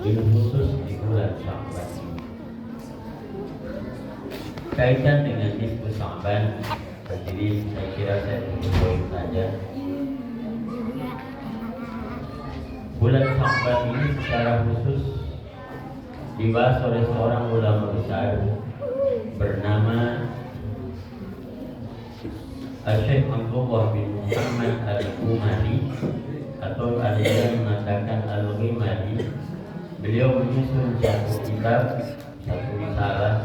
bil khusus di bulan Sya'ban. Kaitan dengan nisfu Sya'ban, jadi saya kira saya poin saja. Bulan Sya'ban ini secara khusus dibahas oleh seorang ulama besar bernama Syekh Abdullah bin Muhammad Al-Ghumari, atau ada yang mengatakan Al-Ghumari. Beliau menyusun satu kitab, satu risalah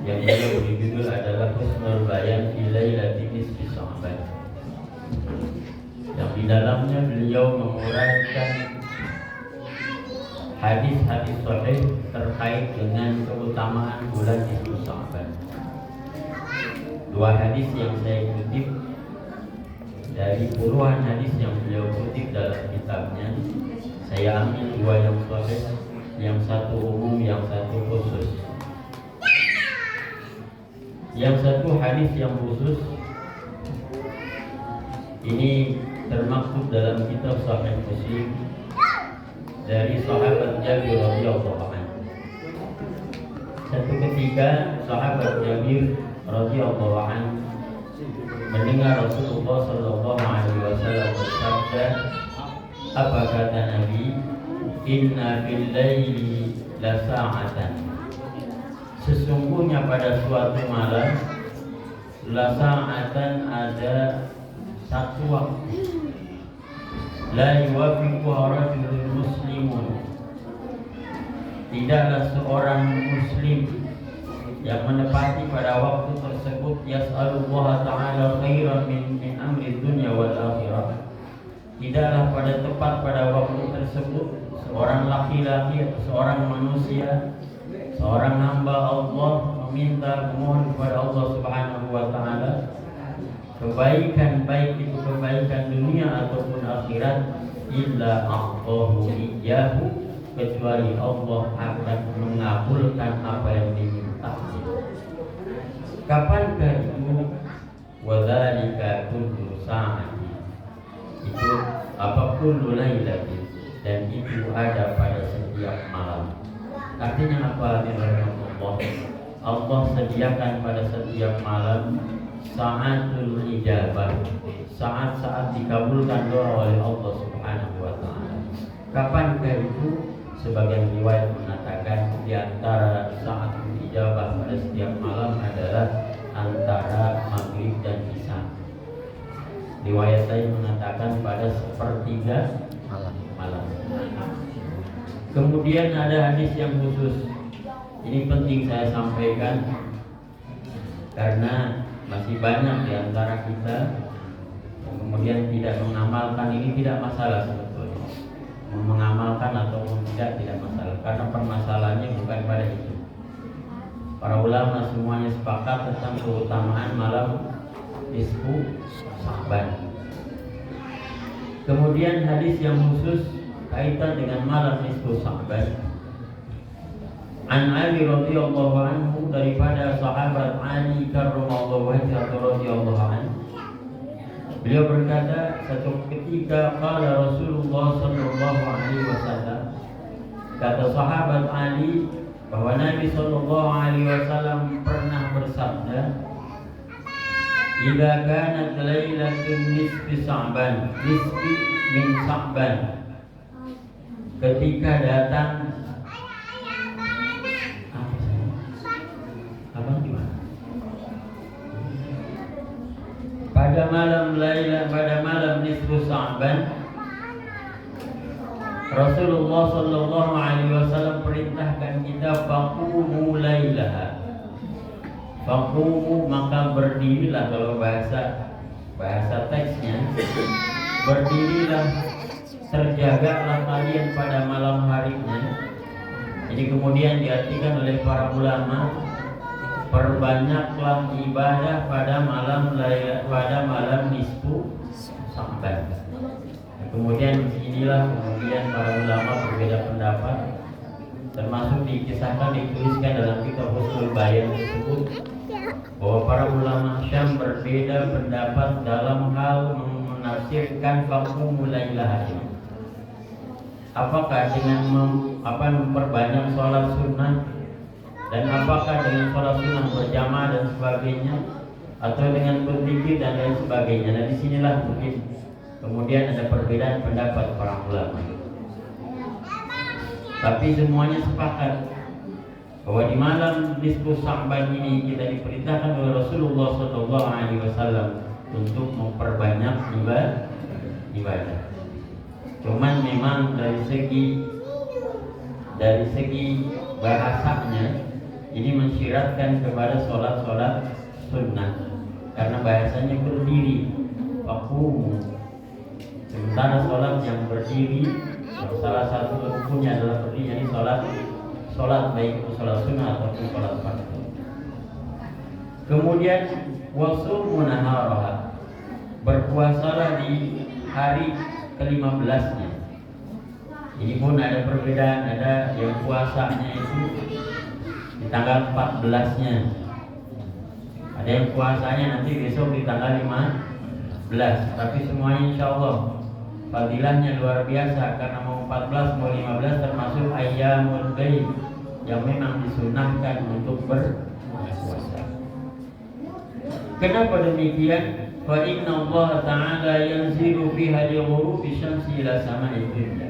yang beliau beri judul adalah Husnul Bayan fi Lailatin Nisfi Sya'ban, yang di dalamnya beliau menguraikan hadis-hadis sahih terkait dengan keutamaan bulan Nisfu Sya'ban. Dua hadis yang saya kutip dari puluhan hadis yang beliau kutip dalam kitabnya, saya ambil dua yang sahih, yang satu umum, yang satu khusus. Yang satu hadis yang khusus ini termaktub dalam kitab Sahih Muslim dari sahabat Jabir radhiyallahu anhu. Satu ketika sahabat Jabir radhiyallahu anhu mendengar Rasulullah sallallahu alaihi wasallam bersabda, apa kata Nabi? Inna fil laili la sa'atan, sesungguhnya pada suatu malam, la sa'atan, ada satu waktu, la yuwafiquha rajulun muslimun, tidaklah seorang muslim yang menepati pada waktu tersebut yas'alullah ta'ala khairan min amri dunya wal akhirah, tidaklah pada tepat pada waktu tersebut seorang laki-laki atau seorang manusia, seorang hamba Allah meminta memohon kepada Allah Subhanahu wa taala kebaikan, baik itu kebaikan dunia ataupun akhirat, illa a'tahu iyyahu, kecuali Allah akan mengabulkan apa yang diminta. Kapankah itu? Wadzalika kullu sa'ati, itu apa kullu lailatin, dan itu ada pada setiap malam. Artinya apa? Allah sediakan pada setiap malam sa'atul ijabah, saat-saat dikabulkan doa oleh Allah Subhanahu wa taala. Kapankah itu? Sebagian riwayat mengatakan di antara saat ijabah pada setiap malam adalah antara maghrib dan isya. Riwayat lain mengatakan pada sepertiga malam. Kemudian ada hadis yang khusus. Ini penting saya sampaikan karena masih banyak di antara kita yang kemudian tidak mengamalkan ini. Tidak masalah sebetulnya mengamalkan ataupun tidak masalah, karena permasalahannya bukan pada itu. Para ulama semuanya sepakat tentang keutamaan malam nisfu Sya'ban. Kemudian hadis yang khusus kaitan dengan malam nisfu Sya'ban, An Ali radhiyallahu anhu, daripada sahabat Ali karramallahu wajhahu radhiyallahu anhu, beliau berkata, satu ketika qala Rasulullah sallallahu alaihi wasallam, kata sahabat Ali bahwa Nabi sallallahu alaihi wasallam pernah bersabda, idza kanat lailatul nisfi Sya'ban, nisfi min Sya'ban, ketika datang pada malam nisfu Sya'ban, Rasulullah sallallahu alaihi wasallam perintahkan kita faqumu lailaha. Faqumu, maka berdirilah, kalau bahasa teksnya, berdirilah, terjagalah kalian pada malam harinya. Jadi kemudian diartikan oleh para ulama, perbanyaklah ibadah pada malam nisfu Sya'ban. Kemudian inilah para ulama berbeda pendapat, termasuk dikisahkan, dituliskan dalam kitab Husnul Bayan tersebut, bahwa para ulama Syam berbeda pendapat dalam hal menafsirkan faqumu lailaha. apakah dengan memperbanyak sholat sunnah, dan apakah dengan sholat sunnah berjamaah dan sebagainya, atau dengan berzikir dan lain sebagainya. Dan disinilah mungkin kemudian ada perbedaan pendapat para ulama. Tapi semuanya sepakat bahwa di malam nisfu Sya'ban ini kita diperintahkan oleh Rasulullah SAW untuk memperbanyak ibadah. Cuman memang dari segi bahasanya ini mensyiratkan kepada sholat sunnah, karena bahasanya berdiri, faqumu. Sementara sholat yang berdiri, yang salah satu rukunnya adalah berdiri, jadi sholat baik itu sholat sunnah ataupun sholat fardu. Kemudian wasumu naharaha, berpuasalah di hari ke-15-nya. Ini pun ada perbedaan, ada yang puasanya itu di tanggal 14-nya. Ada yang puasanya nanti besok di tanggal 15. Tapi semuanya insya Allah fadilahnya luar biasa, karena mau 14 mau 15 termasuk ayyamul bayd yang memang disunahkan untuk berpuasa. Kenapa demikian? Fa inna Allah Ta'ala yanzilu fiha li ghurubi syamsi ila sama'id dunya.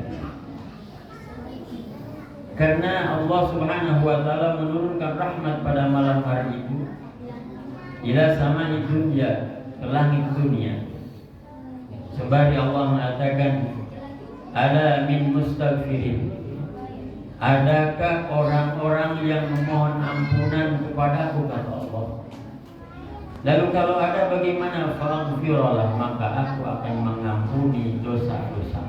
Karena Allah Subhanahu wa taala menurunkan rahmat pada malam hari itu ila sama'id dunya, ke langit dunia. Sembari Allah mengatakan, ala min mustaghfirin, adakah orang-orang yang memohon ampunan kepadaku, kata Allah. Lalu kalau ada, bagaimana? Faghfirullah, maka aku akan mengampuni dosa-dosa.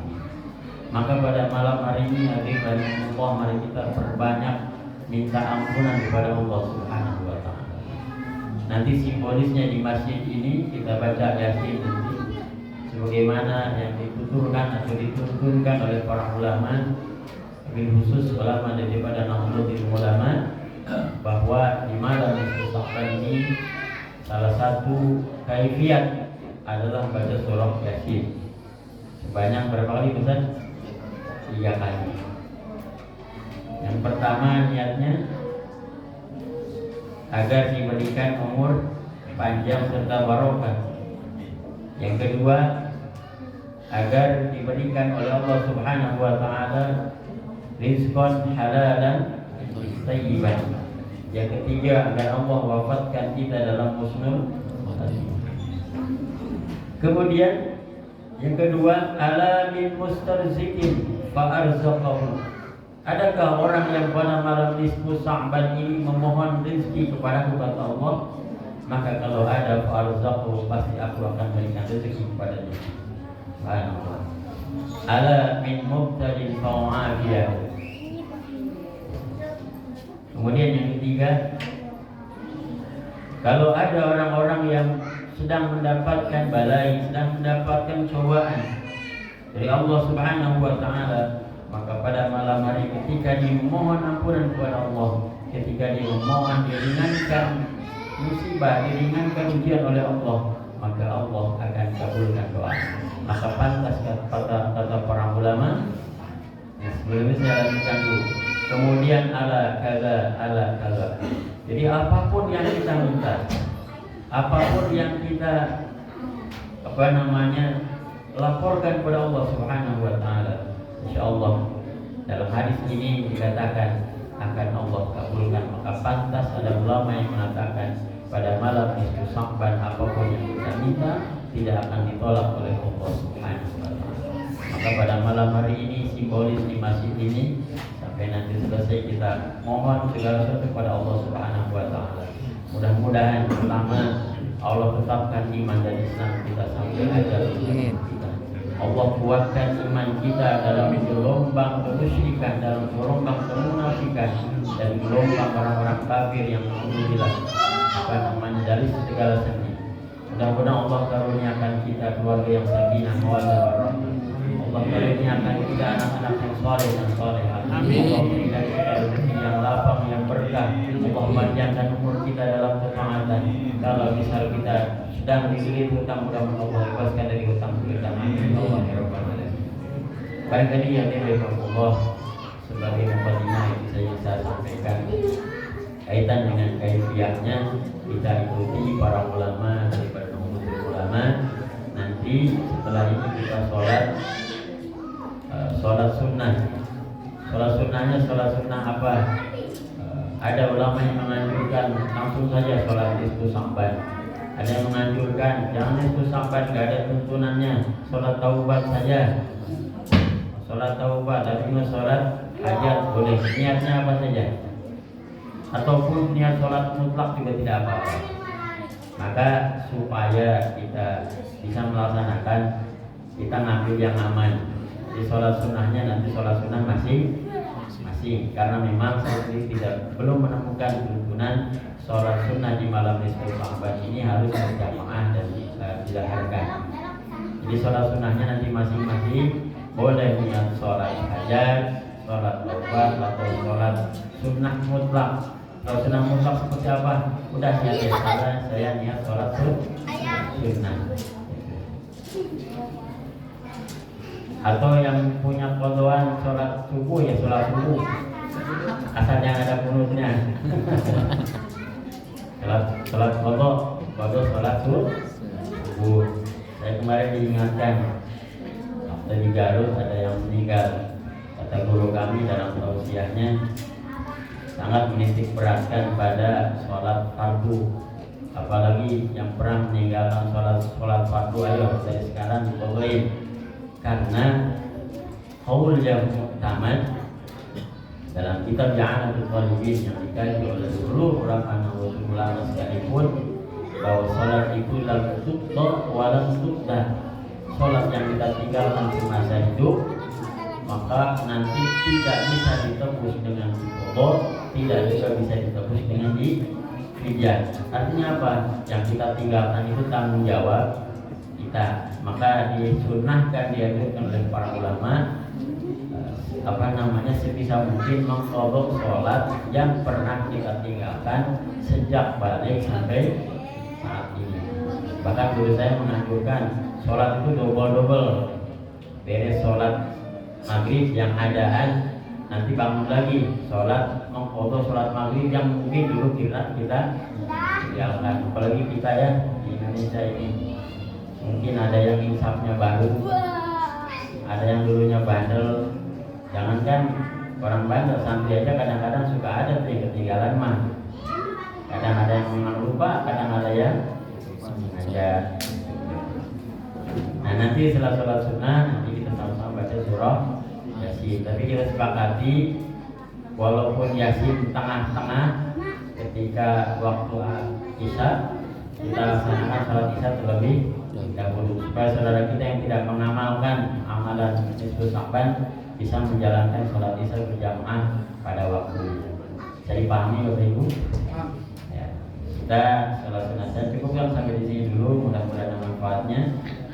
Maka pada malam hari ini hadirin Allah, mari kita perbanyak minta ampunan kepada Allah Subhanahu wa taala. Nanti simbolisnya di masjid ini kita baca Yasin nanti, sebagaimana yang dituturkan atau dituntunkan oleh para ulama, khusus ulama daripada Nahdlatul Ulama, bahwa di malam Sya'ban ini salah satu kaifiat adalah baca surah Yasin sebanyak berapa kali, Ustaz? 3 kali. Yang pertama niatnya agar diberikan umur panjang serta barokah. Yang kedua, agar diberikan oleh Allah Subhanahu wa taala rizqan halalan thayyiban. Yang ketiga, agar Allah wafatkan kita dalam husnul khatimah. Kemudian yang kedua, ala min mustarzikin fa arzaqahu. Adakah orang yang pada malam nisfu Sya'ban ini memohon rezeki kepadaku, kata Allah, maka kalau ada fa arzaqahu, pasti aku akan berikan rezeki kepadanya. Subhanallah. Ala min mubtalin fa'afiyahu. Kemudian yang ketiga, kalau ada orang-orang yang sedang mendapatkan balai, sedang mendapatkan cobaan dari Allah Subhanahu wa taala, maka pada malam hari ketika dia memohon ampunan kepada Allah, ketika dia memohon diringankan musibah, diringankan ujian oleh Allah, maka Allah akan kabulkan doa. Maka pantas kata para ulama, sebelumnya saya lanjutkan dulu. Kemudian ala kaza. Jadi apapun yang kita minta, apapun yang kita laporkan kepada Allah Subhanahu wa taala, insyaallah dalam hadis ini dikatakan akan Allah kabulkan. Maka pantas ada ulama yang mengatakan pada malam nisfu Sya'ban apapun yang kita minta tidak akan ditolak oleh Allah Subhanahu wa taala. Maka pada malam hari ini simbolis di masjid ini, sampai nanti selesai kita mohon segala sesuatu kepada Allah Subhanahu wa taala. Mudah-mudahan pertama Allah tetapkan iman dan Islam kita sampai ajal kita. Allah kuatkan iman kita dalam gelombang kemusyrikan, dalam gelombang kemunafikan, dan gelombang orang-orang kafir yang alhamdulillah dari segala seni. Mudah-mudahan Allah karuniakan kita keluarga yang sakinah mawaddah warahmah. Allah karuniakan kita anak-anak yang saleh dan salehah. Amin. Allah berikan kita rezeki yang lapang, yang berkah. Allah panjangkan umur kita dalam ketaatan. Kalau misal kita sedang dililit hutang, mudah-mudahan Allah lepaskan dari hutang kita. Amin. Allah ya rabbal alamin. Baik, tadi yang Allah sebagai mukadimah yang bisa saya sampaikan kaitan dengan kaifiahnya kita ikuti para ulama daripada ulama. Nanti setelah ini kita sholat sunnah. Sholat sunnahnya sholat sunnah apa? Ada ulama yang menganjurkan langsung saja sholat nisfu Sya'ban. Ada yang menganjurkan jangan nisfu Sya'ban, nggak ada tuntunannya, sholat taubat saja. Sholat taubat, tapi sholat hajat boleh. Niatnya apa saja? Ataupun niat sholat mutlak juga tidak apa-apa. Maka supaya kita bisa melaksanakan, kita ngambil yang aman. Di sholat sunnahnya nanti sholat sunnah masing-masing, karena memang saya sendiri belum menemukan tuntunan sholat sunnah di malam nisfu Sya'ban ini harus berjamaah dan dilakukan. Jadi sholat sunnahnya nanti masing-masing, boleh niat sholat hajat, sholat taubat, atau sholat sunnah mutlak. Kalau sunnah mutlak seperti apa? Udah niat saya niat sholat sunnah. Atau yang punya kodoan sholat subuh ya sholat subuh, asal jangan ada kunutnya. sholat kodo sholat subuh. Saya kemarin diingatkan, di Garut ada yang meninggal. Kata guru kami dalam tausiahnya sangat menitik beratkan pada sholat fardu, apalagi yang pernah meninggalkan sholat fardu, ayo dari sekarang dipotoin. Karena qaul yang muktamad dalam kitab Ja'alatul Talibin yang dikaji oleh seluruh ulama sekalipun, bahwa sholat itu lam tuqta wa lam tuqta. Sholat yang kita tinggalkan semasa hidup maka nanti tidak bisa ditebus dengan diqadha, tidak juga bisa ditebus dengan difidyah. Artinya apa? Yang kita tinggalkan itu tanggung jawab kita. Maka disunnahkan, dianjurkan oleh para ulama sebisa mungkin mengqadha sholat yang pernah kita tinggalkan sejak balik sampai saat ini. Bahkan guru saya menganjurkan sholat itu double. Beres sholat maghrib yang adaan, nanti bangun lagi sholat mengqadha sholat maghrib yang mungkin dulu kita tinggalkan. Apalagi kita ya di Indonesia ini, mungkin ada yang insafnya baru, ada yang dulunya bandel. Jangankan orang bandel, santri aja kadang-kadang suka ada ketinggalan mah. Kadang ada yang memang lupa, kadang ada yang sengaja. Nah, nanti setelah sholat sunnah nanti kita sama-sama baca surah Yasin. Tapi kita sepakati walaupun Yasin tengah-tengah ketika waktu Isya, kita laksanakan sholat Isya terlebih dahulu, supaya saudara kita yang tidak mengamalkan amalan nisfu Sya'ban bisa menjalankan sholat Isya berjamaah pada waktunya. Bisa dipahami Bapak Ibu? Ya. Kita sholat sunnah saya cukup yang sampai di sini dulu. Mudah-mudahan ada manfaatnya.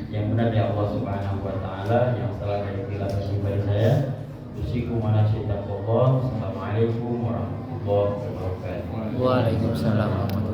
Yang benar dari Allah Subhanahu wa taala, yang salah dari khilaf dari saya. Usikum wa nasihatullah. Assalamualaikum warahmatullahi wabarakatuh. Waalaikumsalam warahmatullahi wabarakatuh.